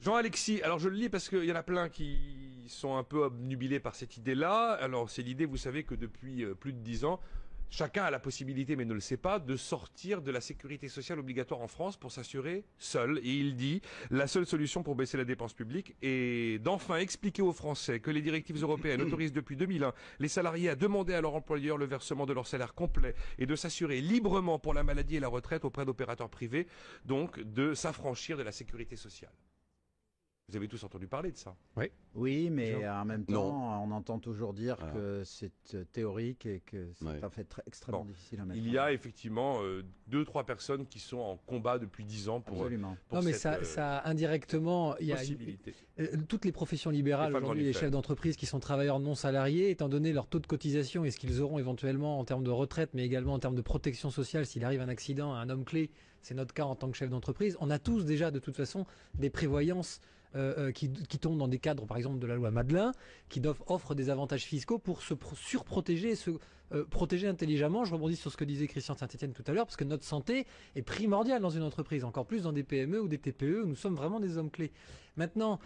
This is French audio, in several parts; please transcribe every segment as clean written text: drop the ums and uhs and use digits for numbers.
Jean-Alexis, alors je le lis parce qu'il y en a plein qui sont un peu obnubilés par cette idée-là. Alors c'est l'idée, vous savez, que depuis plus de 10 ans, chacun a la possibilité, mais ne le sait pas, de sortir de la sécurité sociale obligatoire en France pour s'assurer seul. Et il dit, la seule solution pour baisser la dépense publique est d'enfin expliquer aux Français que les directives européennes autorisent depuis 2001 les salariés à demander à leur employeur le versement de leur salaire complet et de s'assurer librement pour la maladie et la retraite auprès d'opérateurs privés, donc de s'affranchir de la sécurité sociale. Vous avez tous entendu parler de ça. Oui. Oui, mais Jean. en même temps, on entend toujours dire Ah. que c'est théorique et que c'est Ouais. en fait extrêmement Bon. difficile à mettre Il en y a œuvre. effectivement 2-3 personnes qui sont en combat depuis 10 ans pour Absolument. pour Non, mais cette, ça indirectement, il y a possibilité. toutes les professions libérales Les femmes aujourd'hui, en les effet. chefs d'entreprise qui sont travailleurs non salariés, étant donné leur taux de cotisation et ce qu'ils auront éventuellement en termes de retraite, mais également en termes de protection sociale s'il arrive un accident à un homme clé, c'est notre cas en tant que chef d'entreprise. On a tous déjà de toute façon des prévoyances qui tombent dans des cadres, par exemple de la loi Madelin, qui offrent des avantages fiscaux pour se surprotéger et se protéger intelligemment. Je rebondis sur ce que disait Christian Saint-Etienne tout à l'heure, parce que notre santé est primordiale dans une entreprise, encore plus dans des PME ou des TPE, où nous sommes vraiment des hommes clés. Maintenant,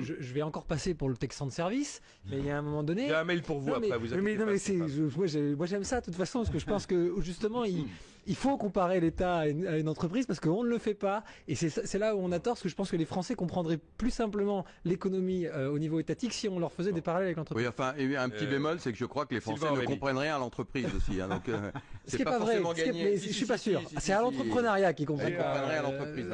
je vais encore passer pour le texan de service, mais il y a un moment donné... Il y a un mail pour vous Non, après, mais, vous mais, inquiétez non, pas, mais c'est pas- moi j'aime ça de toute façon, parce que je pense que justement il faut comparer l'État à une entreprise, parce qu'on ne le fait pas, et c'est là où on a tort, parce que je pense que les Français comprendraient plus simplement l'économie au niveau étatique si on leur faisait des parallèles avec l'entreprise. Oui, enfin, et un petit bémol, c'est que je crois que les Français Sylvain ne Aurélie. comprennent rien à l'entreprise aussi. Hein, donc, Ce qui n'est pas vrai, forcément gagné. mais Si, je si, suis pas si, sûr. si, si, C'est si, à si. l'entrepreneuriat qui Ils comprend comprennent rien à l'entreprise.